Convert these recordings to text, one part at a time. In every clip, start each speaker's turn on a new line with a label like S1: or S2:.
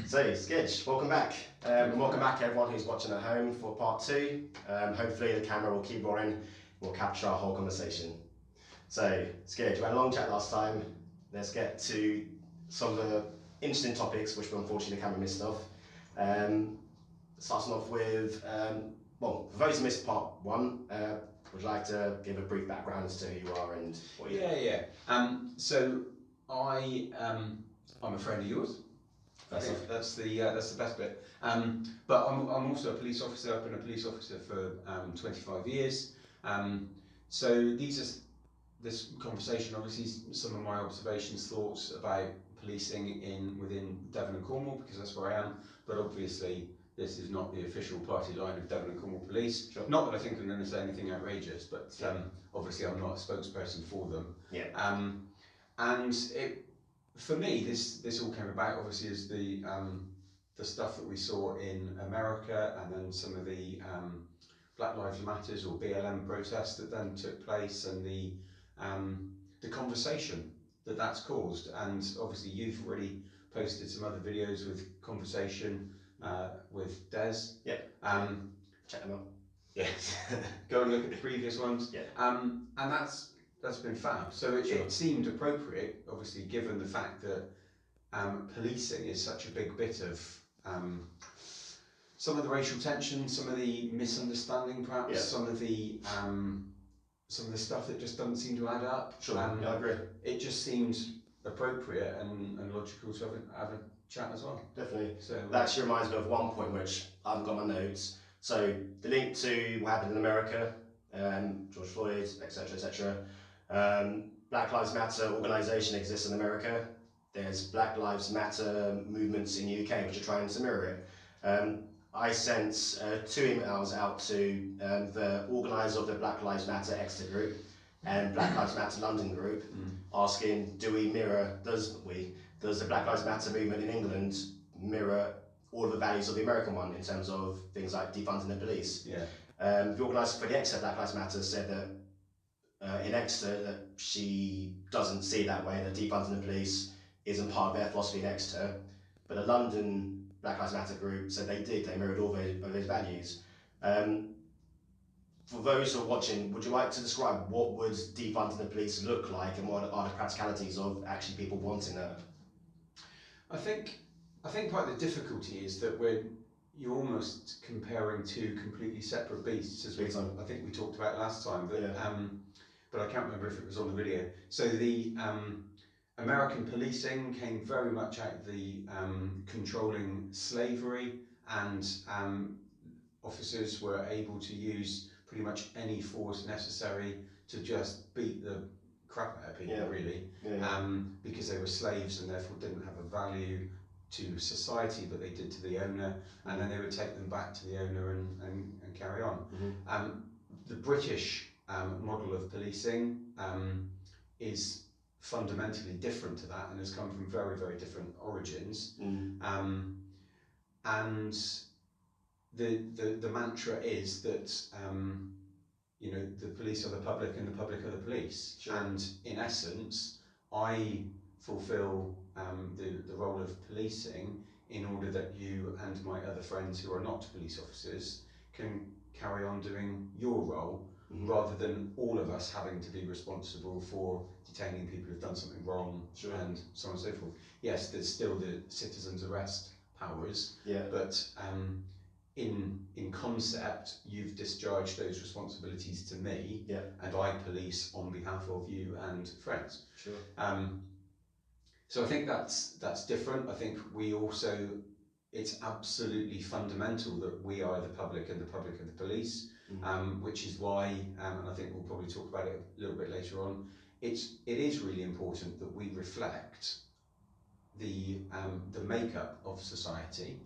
S1: So, Sketch, welcome back. And welcome back everyone who's watching at home for part 2. Hopefully the camera will keep rolling, we'll capture our whole conversation. So, Sketch, we had a long chat last time. Let's get to some of the interesting topics which unfortunately the camera missed off. Starting off with, well, for those who missed part 1, would you like to give a brief background as to who you are and what you do?
S2: So I'm a friend of yours. I think that's the best bit. But I'm also a police officer. I've been a police officer for 25 years. So this conversation, obviously, some of my observations, thoughts about policing within Devon and Cornwall, because that's where I am. But obviously, this is not the official party line of Devon and Cornwall Police. Sure. Not that I think I'm going to say anything outrageous, but obviously I'm not a spokesperson for them.
S1: Yeah.
S2: And for me, this all came about obviously as the stuff that we saw in America, and then some of the Black Lives Matters or BLM protests that then took place, and the conversation that's caused. And obviously you've already posted some other videos with conversation with Des.
S1: Yeah. Check them out.
S2: Yes. Go and look at the previous ones.
S1: Yeah.
S2: And that's been fab. So it seemed appropriate, obviously, given the fact that policing is such a big bit of some of the racial tension, some of the misunderstanding, perhaps, some of the stuff that just doesn't seem to add up.
S1: Sure. I agree.
S2: It just seemed appropriate and logical to have a chat as well.
S1: Definitely.
S2: So
S1: that actually reminds me of one point which I've got my notes. So the link to what happened in America, George Floyd, etc., etc. Black Lives Matter organisation exists in America. There's Black Lives Matter movements in the UK which are trying to mirror it. I sent 2 emails out to the organiser of the Black Lives Matter Exeter group and Black Lives Matter London group, asking, does the Black Lives Matter movement in England mirror all of the values of the American one in terms of things like defunding the police?
S2: Yeah.
S1: The organiser for the Exeter Black Lives Matter said that in Exeter that she doesn't see it that way, that defunding the police isn't part of their philosophy in Exeter, but the London Black Lives Matter group said they mirrored all of those values. For those who are watching, would you like to describe what would defunding the police look like, and what are the practicalities of actually people wanting that?
S2: I think part of the difficulty is that you're almost comparing 2 completely separate beasts, as I think we talked about last time. But I can't remember if it was on the video. So the American policing came very much out of the controlling slavery, and officers were able to use pretty much any force necessary to just beat the crap out of people, really, because they were slaves and therefore didn't have a value to society, but they did to the owner, and then they would take them back to the owner and carry on. The British model of policing is fundamentally different to that and has come from very, very different origins. And the mantra is that the police are the public and the public are the police. Sure. And in essence, I fulfil the role of policing in order that you and my other friends who are not police officers can carry on doing your role, rather than all of us having to be responsible for detaining people who've done something wrong. Sure. And so on and so forth. Yes, there's still the citizens' arrest powers, but in concept, you've discharged those responsibilities to me, and I police on behalf of you and friends.
S1: Sure.
S2: So I think that's different. I think it's absolutely fundamental that we are the public and the public are the police, which is why, and I think we'll probably talk about it a little bit later on, it is really important that we reflect the makeup of society,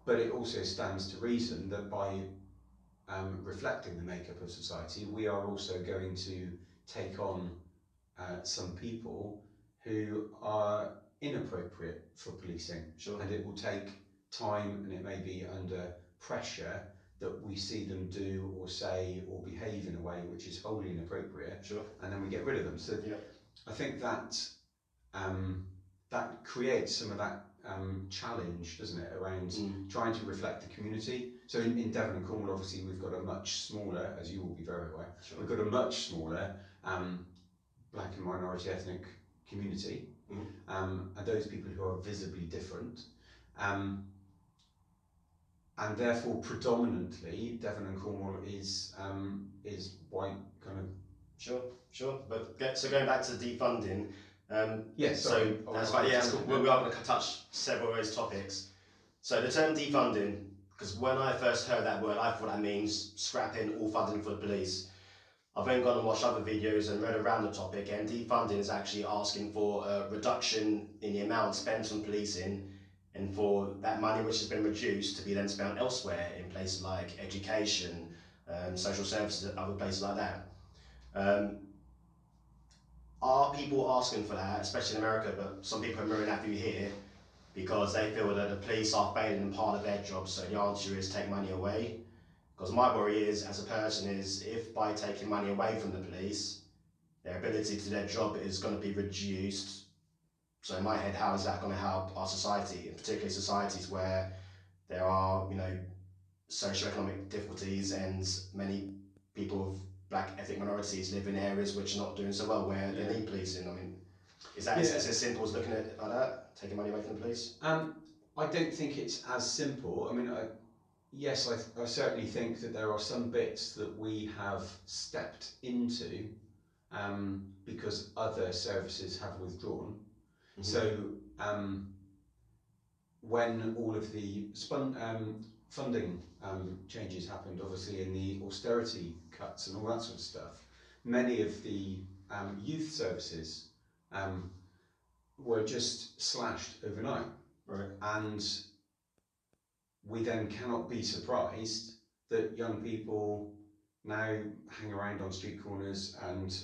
S2: but it also stands to reason that by reflecting the makeup of society, we are also going to take on some people who are inappropriate for policing. Sure. And it will take time, and it may be under pressure, that we see them do or say or behave in a way which is wholly inappropriate. Sure. And then we get rid of them. So I think that that creates some of that challenge, doesn't it, around trying to reflect the community. So in Devon and Cornwall, obviously, we've got a much smaller, as you will be very aware, we've got a much smaller black and minority ethnic community, and those people who are visibly different. And therefore, predominantly, Devon and Cornwall is white kind of.
S1: Sure. But going back to defunding.
S2: Yes.
S1: So that's right. Yeah, we are going to touch several of those topics. So the term defunding, because when I first heard that word, I thought that means scrapping all funding for the police. I've then gone and watched other videos and read around the topic, and defunding is actually asking for a reduction in the amount spent on policing, and for that money which has been reduced to be then spent elsewhere in places like education, social services, and other places like that. Are people asking for that, especially in America, but some people are mirroring that view here because they feel that the police are failing in part of their job, so the answer is take money away? Because my worry is, as a person, is if by taking money away from the police, their ability to do their job is going to be reduced. So in my head, how is that going to help our society, and particularly societies where there are, socioeconomic difficulties and many people of black ethnic minorities live in areas which are not doing so well, where they need policing? I mean, is that as simple as looking at it like that, taking money away from the police?
S2: I don't think it's as simple. I mean, yes, I certainly think that there are some bits that we have stepped into because other services have withdrawn. So when all of the funding changes happened, obviously in the austerity cuts and all that sort of stuff, many of the youth services were just slashed overnight.
S1: Right.
S2: And we then cannot be surprised that young people now hang around on street corners and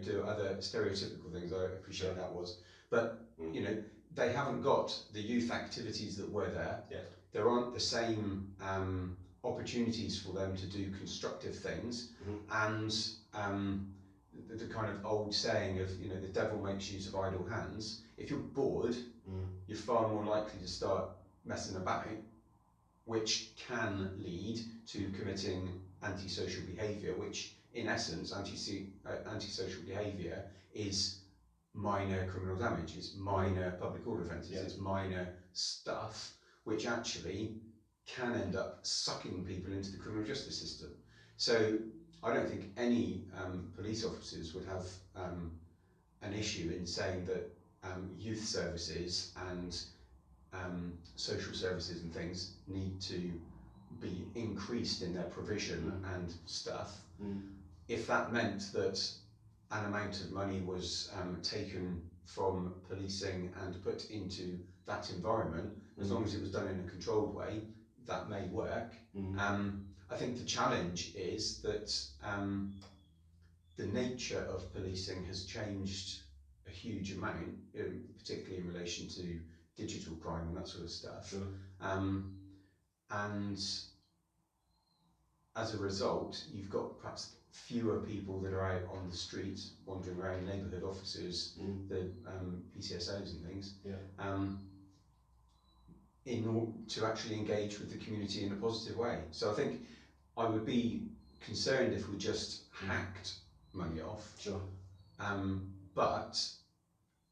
S2: do other stereotypical things. I appreciate that was, but they haven't got the youth activities that were there.
S1: Yeah.
S2: There aren't the same opportunities for them to do constructive things, and the kind of old saying of the devil makes use of idle hands. If you're bored, you're far more likely to start messing about, which can lead to committing antisocial behaviour, which in essence antisocial behaviour is minor criminal damage, it's minor public order offences, it's minor stuff which actually can end up sucking people into the criminal justice system. So I don't think any police officers would have an issue in saying that youth services and social services and things need to be increased in their provision and stuff. If that meant that an amount of money was taken from policing and put into that environment, as long as it was done in a controlled way, that may work. I think the challenge is that the nature of policing has changed a huge amount, particularly in relation to digital crime and that sort of stuff.
S1: Sure.
S2: And as a result, you've got perhaps fewer people that are out on the street wandering around, neighbourhood officers, the PCSOs and things, in order to actually engage with the community in a positive way. So I think I would be concerned if we just hacked money off.
S1: Sure.
S2: But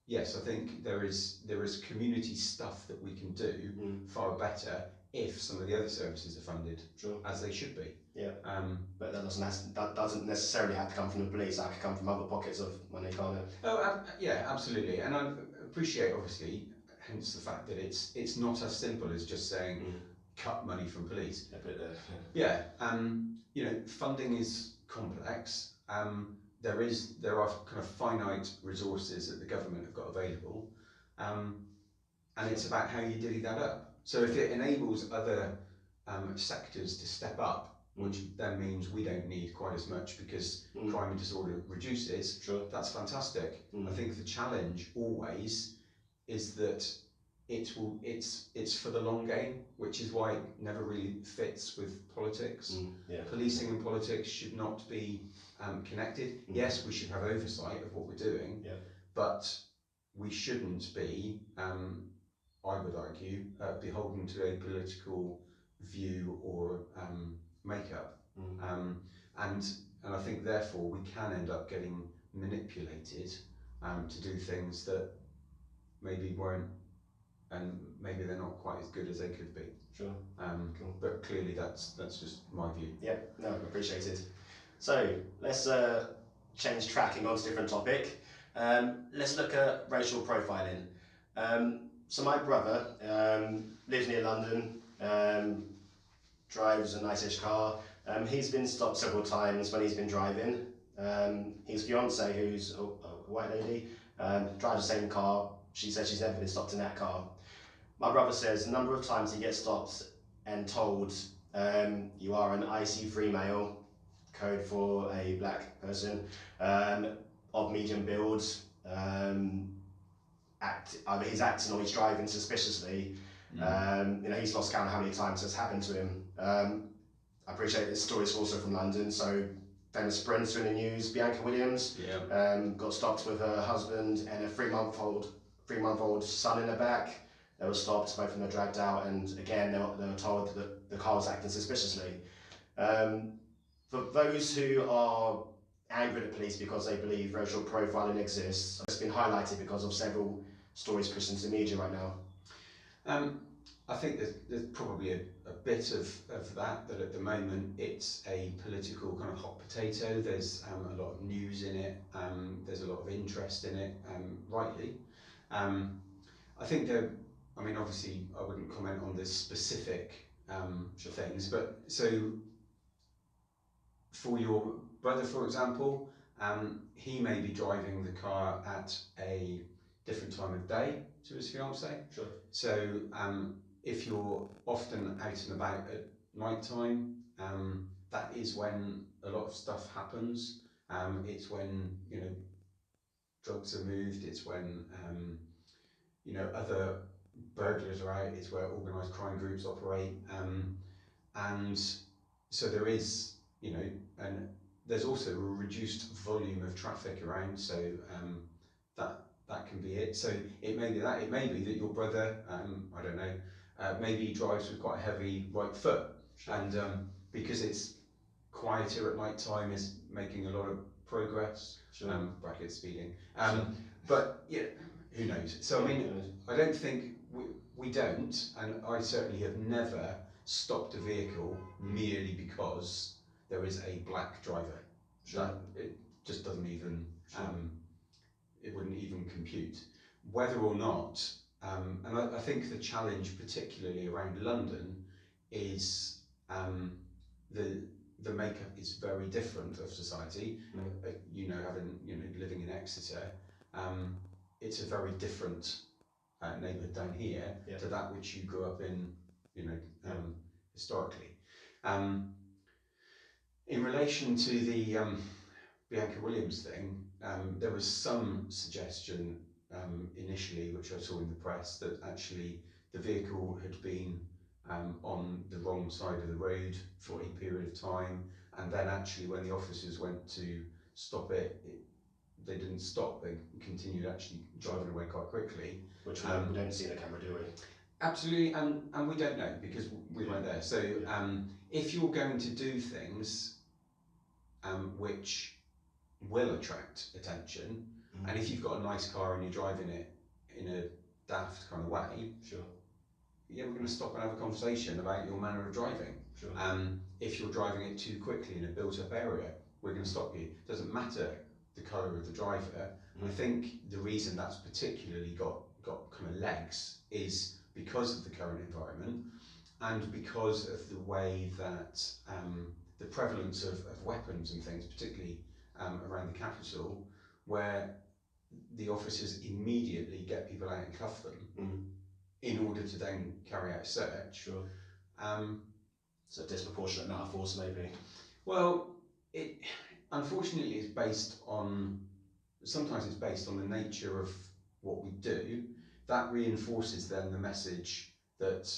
S2: yes, I think there is community stuff that we can do far better if some of the other services are funded as they should be.
S1: Yeah. But that doesn't necessarily have to come from the police. That could come from other pockets of money, can't it?
S2: Oh, yeah, absolutely. And I appreciate, obviously, hence the fact that it's not as simple as just saying cut money from police. Yeah. Funding is complex. There are kind of finite resources that the government have got available, and it's about how you divvy that up. So if it enables other sectors to step up, which then means we don't need quite as much because crime and disorder reduces, that's fantastic. I think the challenge always is that it's for the long game, which is why it never really fits with politics. Policing and politics should not be connected. Yes, we should have oversight of what we're doing, but we shouldn't be I would argue, beholden to a political view or makeup. And I think therefore we can end up getting manipulated to do things that maybe weren't, and maybe they're not quite as good as they could be.
S1: Sure. Cool.
S2: But clearly that's just my view.
S1: Yeah, no, appreciated. So let's change track and go on to a different topic. Let's look at racial profiling. So my brother lives near London, drives a nice-ish car. He's been stopped several times when he's been driving. His fiance, who's a white lady, drives the same car. She says she's never been stopped in that car. My brother says a number of times he gets stopped and told, you are an IC3 male, code for a black person, of medium build, either he's acting or he's driving suspiciously. He's lost count of how many times that's happened to him. I appreciate this story is also from London, so famous sprinter in the news, Bianca Williams, got stopped with her husband and a three-month-old son in the back. They were stopped, both of them were dragged out, and again they were told that the car was acting suspiciously. For those who are angry at the police because they believe racial profiling exists, it's been highlighted because of several stories pushed into the media right now.
S2: I think there's probably a bit of that at the moment it's a political kind of hot potato. There's a lot of news in it, there's a lot of interest in it, rightly. I think obviously I wouldn't comment on the specific things, but so for your brother, for example, he may be driving the car at a different time of day to his fiancée.
S1: Sure.
S2: So if you're often out and about at night time, that is when a lot of stuff happens. It's when drugs are moved. It's when other burglars are out. It's where organised crime groups operate, and so there is and there's also a reduced volume of traffic around. So that can be it. So it may be that. It may be that your brother, I don't know, maybe he drives with quite a heavy right foot, sure. And because it's quieter at night time, is making a lot of progress. Sure. Bracket speeding. Sure. But yeah, who knows? So I mean, I don't think we don't, and I certainly have never stopped a vehicle merely because there is a black driver. Sure. It just doesn't even. Sure. It wouldn't even compute. Whether or not, and I think the challenge, particularly around London, is the makeup is very different of society. Living in Exeter, it's a very different neighbourhood down here to that which you grew up in, historically. In relation to the Bianca Williams thing, there was some suggestion initially, which I saw in the press, that actually the vehicle had been on the wrong side of the road for a period of time, and then actually when the officers went to stop it, they didn't stop, they continued actually driving away quite quickly.
S1: Which we don't see in the camera, do we?
S2: Absolutely, and we don't know because we weren't there. So if you're going to do things which will attract attention, and if you've got a nice car and you're driving it in a daft kind of way, sure. Yeah, we're going to stop and have a conversation about your manner of driving. Sure. If you're driving it too quickly in a built-up area, we're going to stop you. It doesn't matter the colour of the driver. I think the reason that's particularly got kind of legs is because of the current environment and because of the way that the prevalence of weapons and things, particularly around the capital, where the officers immediately get people out and cuff them in order to then carry out a search.
S1: Sure. So a disproportionate amount of force, maybe.
S2: Well, it unfortunately is sometimes it's based on the nature of what we do. That reinforces then the message that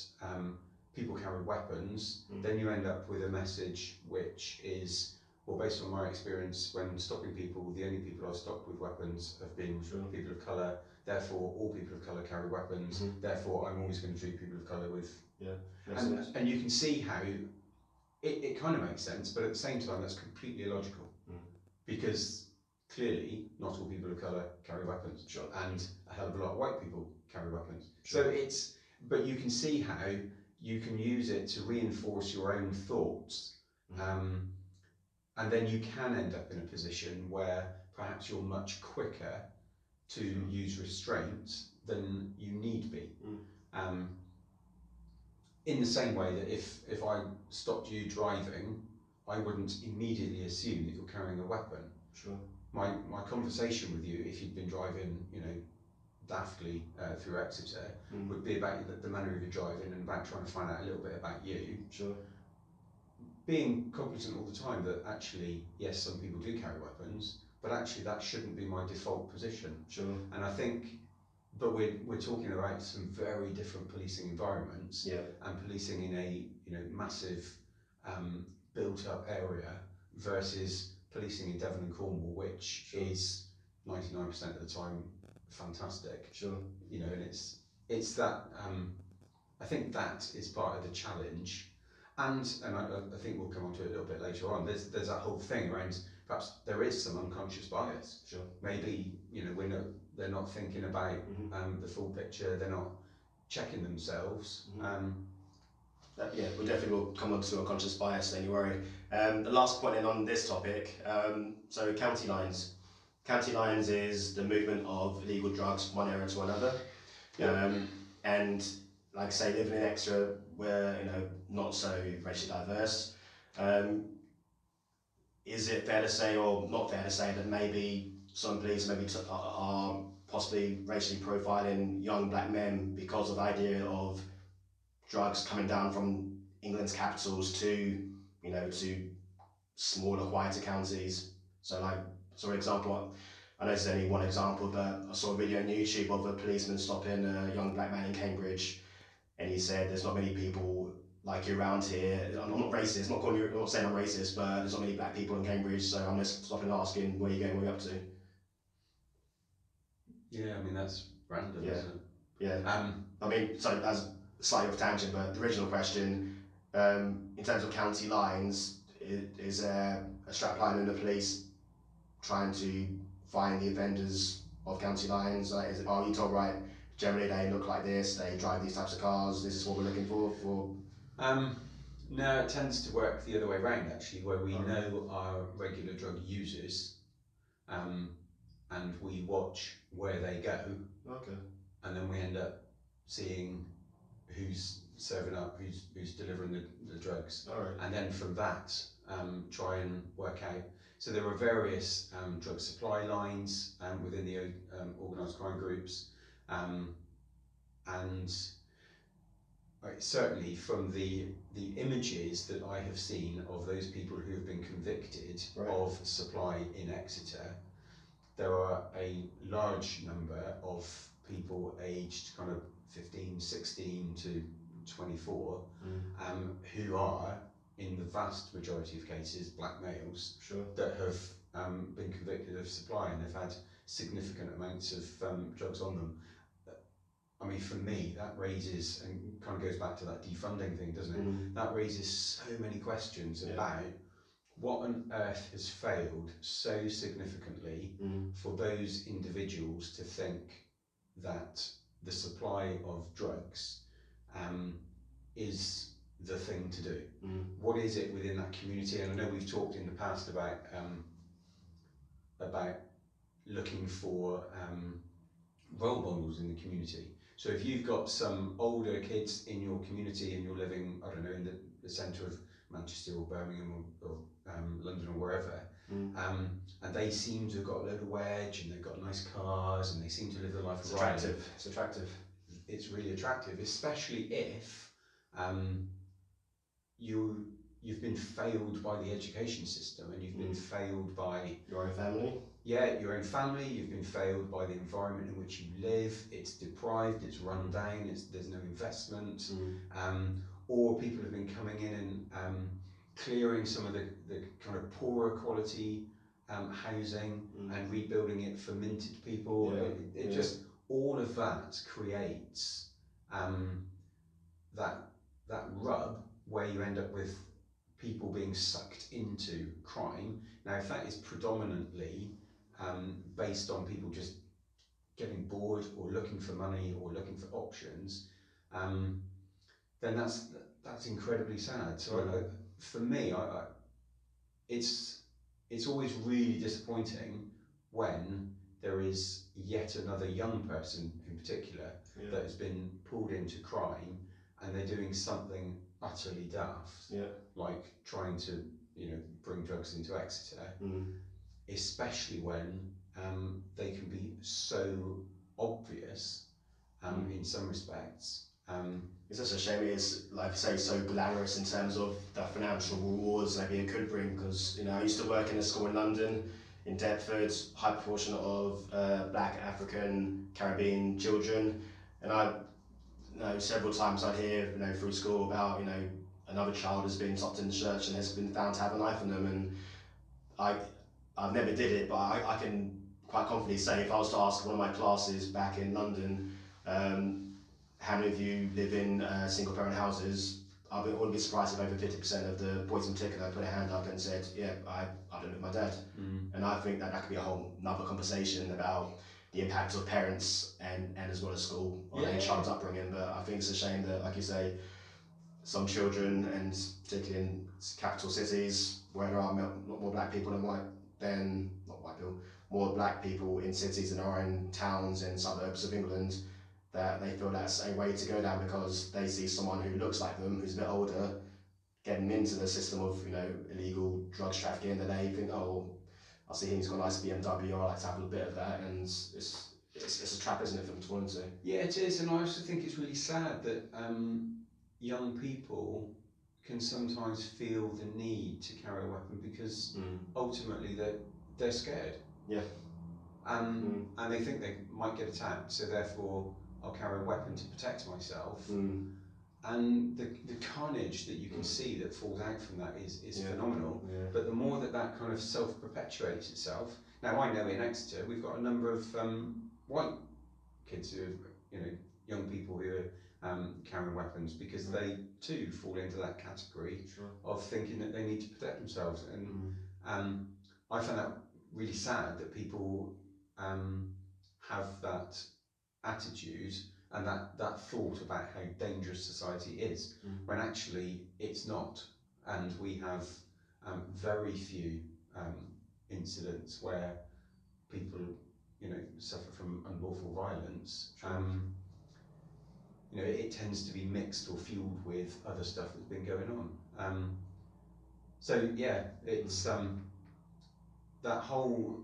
S2: people carry weapons. Then you end up with a message which is, well, based on my experience when stopping people, the only people I've stopped with weapons have been people of colour, therefore all people of colour carry weapons, therefore I'm always going to treat people of colour with... And you can see how it kind of makes sense, but at the same time that's completely illogical. Because clearly not all people of colour carry weapons, and a hell of a lot of white people carry weapons. So but you can see how you can use it to reinforce your own thoughts, and then you can end up in a position where perhaps you're much quicker to use restraint than you need be. In the same way that if I stopped you driving, I wouldn't immediately assume that you're carrying a weapon. My conversation with you, if you'd been driving, daftly through Exeter, would be about the manner of your driving and about trying to find out a little bit about you. Being cognizant all the time that actually, yes, some people do carry weapons, but actually that shouldn't be my default position. And I think, but we're talking about some very different policing environments, and policing in a massive built-up area versus policing in Devon and Cornwall, which is 99% of the time fantastic. And it's that I think that is part of the challenge, and I think we'll come on to it a little bit later on. There's that whole thing around perhaps there is some unconscious bias. Maybe they're not thinking about the full picture. They're not checking themselves.
S1: We definitely will come on to unconscious bias, don't you worry. The last point in on this topic, so county lines. County lines is the movement of illegal drugs from one area to another. And like I say, living in Exeter, we're not so racially diverse. Is it fair to say, or not fair to say, that maybe some police are possibly racially profiling young black men because of the idea of drugs coming down from England's capitals to smaller, quieter counties? So, for example, I know this is only one example, but I saw a video on YouTube of a policeman stopping a young black man in Cambridge, and he said, "There's not many people like you around here. I'm not racist. I'm not saying I'm racist, but there's not many black people in Cambridge, so I'm just stopping and asking, where are you going? Where are you up to?"
S2: Yeah, I mean that's random, isn't it?
S1: I mean, so as slightly off tangent, but the original question, in terms of county lines, is there a strap line in the police trying to find the offenders of county lines? Are you told, right, generally they look like this, they drive these types of cars, this is what we're looking for?
S2: No, it tends to work the other way around actually, where we know our regular drug users, and we watch where they go, and then we end up seeing who's serving up, who's delivering the drugs, and then from that try and work out. So there are various drug supply lines within the organised crime groups, and certainly from the images that I have seen of those people who have been convicted of supply in Exeter, there are a large number of people aged kind of 15, 16 to 24 who are, in the vast majority of cases, black males that have been convicted of supply, and they've had significant amounts of drugs on them. I mean, for me, that raises, and kind of goes back to that defunding thing, doesn't it? That raises so many questions about what on earth has failed so significantly for those individuals to think that the supply of drugs is the thing to do. What is it within that community? And I know we've talked in the past about looking for role models in the community. So if you've got some older kids in your community and you're living, I don't know, in the centre of Manchester or Birmingham or London or wherever, and they seem to have got a load of wedge and they've got nice cars and they seem to live their life right.
S1: It's attractive.
S2: It's really attractive, especially if you've been failed by the education system and you've been failed by
S1: your own family.
S2: Yeah, your own family. You've been failed by the environment in which you live. It's deprived. It's run down. There's no investment. Or people have been coming in and clearing some of the kind of poorer quality housing and rebuilding it for minted people. Just all of that creates that rub where you end up with people being sucked into crime. Now, if that is predominantly based on people just getting bored or looking for money or looking for options, then that's incredibly sad. So for me, it's always really disappointing when there is yet another young person in particular that has been pulled into crime and they're doing something utterly daft, like trying to bring drugs into Exeter, especially when they can be so obvious in some respects.
S1: It's such a shame it is, like I say, so glamorous in terms of the financial rewards maybe it could bring, because I used to work in a school in London, in Deptford, high proportion of Black, African, Caribbean children, and I several times I'd hear through school about another child has been stopped in the church and has been found to have a knife on them, and I've never did it, but I can quite confidently say if I was to ask one of my classes back in London, how many of you live in single parent houses, I wouldn't be surprised if over 50% of the boys in particular put a hand up and said, yeah, I don't live with my dad. And I think that could be a whole another conversation about the impact of parents and as well as school on a child's upbringing. But I think it's a shame that, like you say, some children, and particularly in capital cities where there are more black people more black people in cities than there are in towns and suburbs of England, that they feel that's a way to go down because they see someone who looks like them, who's a bit older, getting into the system of illegal drugs trafficking, and they think, oh, I'll see him, he's got a nice BMW, I like to have a bit of that, and it's a trap, isn't it, for them to fall into?
S2: Yeah, it is, and I also think it's really sad that young people can sometimes feel the need to carry a weapon because ultimately they're scared.
S1: Yeah.
S2: And they think they might get attacked, so therefore I'll carry a weapon to protect myself. And the carnage that you can see that falls out from that is phenomenal. But the more that kind of self-perpetuates itself. Now, I know in Exeter we've got a number of white kids who are, young people who are carrying weapons because they too fall into that category of thinking that they need to protect themselves. And I find that really sad that people have that attitude and that thought about how dangerous society is, when actually it's not. And we have very few incidents where people, suffer from unlawful violence. It tends to be mixed or fueled with other stuff that's been going on. So yeah, it's the whole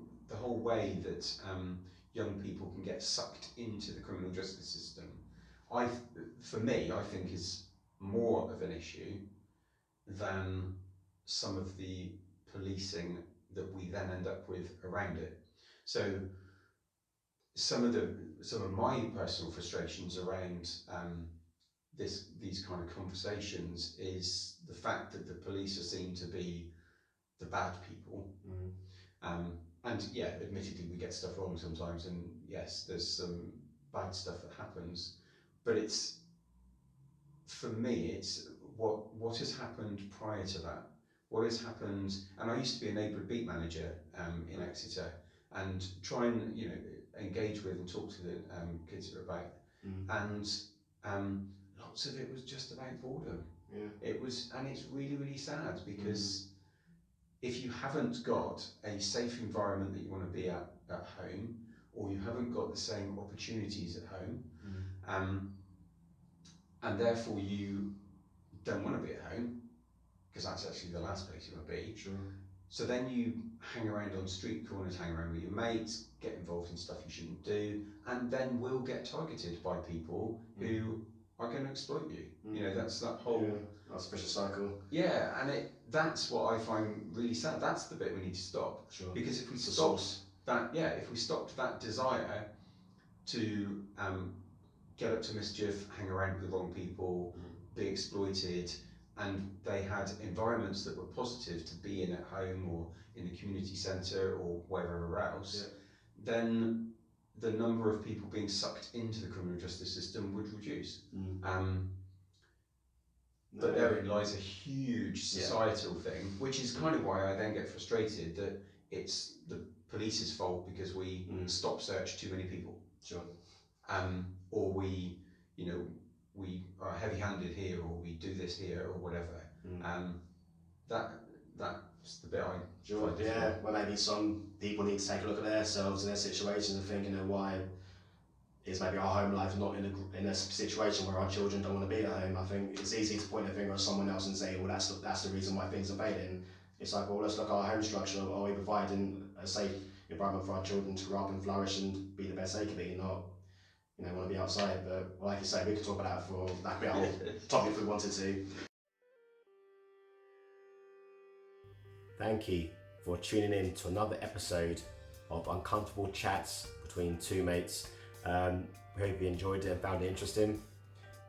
S2: way that young people can get sucked into the criminal justice system, for me, I think is more of an issue than some of the policing that we then end up with around it. So some of my personal frustrations around these kind of conversations is the fact that the police are seen to be the bad people. And yeah, admittedly we get stuff wrong sometimes, and yes, there's some bad stuff that happens, but for me it's what has happened prior to that. What has happened, and I used to be a neighbourhood beat manager in Exeter, and try and engage with and talk to the kids that are about, and lots of it was just about boredom. It was, and it's really, really sad because if you haven't got a safe environment that you want to be at home, or you haven't got the same opportunities at home, and therefore you don't want to be at home, because that's actually the last place you want to be. So then you hang around on street corners, hang around with your mates, get involved in stuff you shouldn't do, and then will get targeted by people who are going to exploit you. That's that whole...
S1: That's a vicious cycle.
S2: Yeah, and that's what I find really sad. That's the bit we need to stop. Because if we stopped that desire to get up to mischief, hang around with the wrong people, be exploited, and they had environments that were positive to be in at home or in the community centre or wherever else, then the number of people being sucked into the criminal justice system would reduce. But therein lies a huge societal thing, which is kind of why I then get frustrated that it's the police's fault because we stop search too many people.
S1: Sure.
S2: Or we are heavy-handed here, or we do this here, or whatever. That's the bit I
S1: Sure. Yeah. Well, maybe some people need to take a look at themselves and their situations and think, why is maybe our home life not in a situation where our children don't want to be at home. I think it's easy to point a finger at someone else and say, well, that's the reason why things are failing. It's like, well, let's look at our home structure. Are we providing a safe environment for our children to grow up and flourish and be the best they can be, not want to be outside? But like you say, we could talk about that for that bit whole topic if we wanted to. Thank you for tuning in to another episode of Uncomfortable Chats between two mates. We hope you enjoyed it and found it interesting.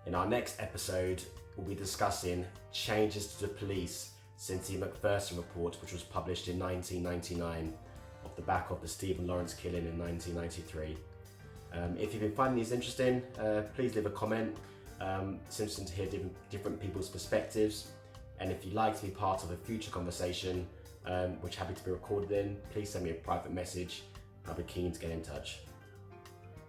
S1: In our next episode, we'll be discussing changes to the police since the Macpherson report, which was published in 1999 off the back of the Stephen Lawrence killing in 1993. If you've been finding these interesting, please leave a comment. It's interesting to hear different people's perspectives. And if you'd like to be part of a future conversation, which happy to be recorded in, please send me a private message. I'll be keen to get in touch.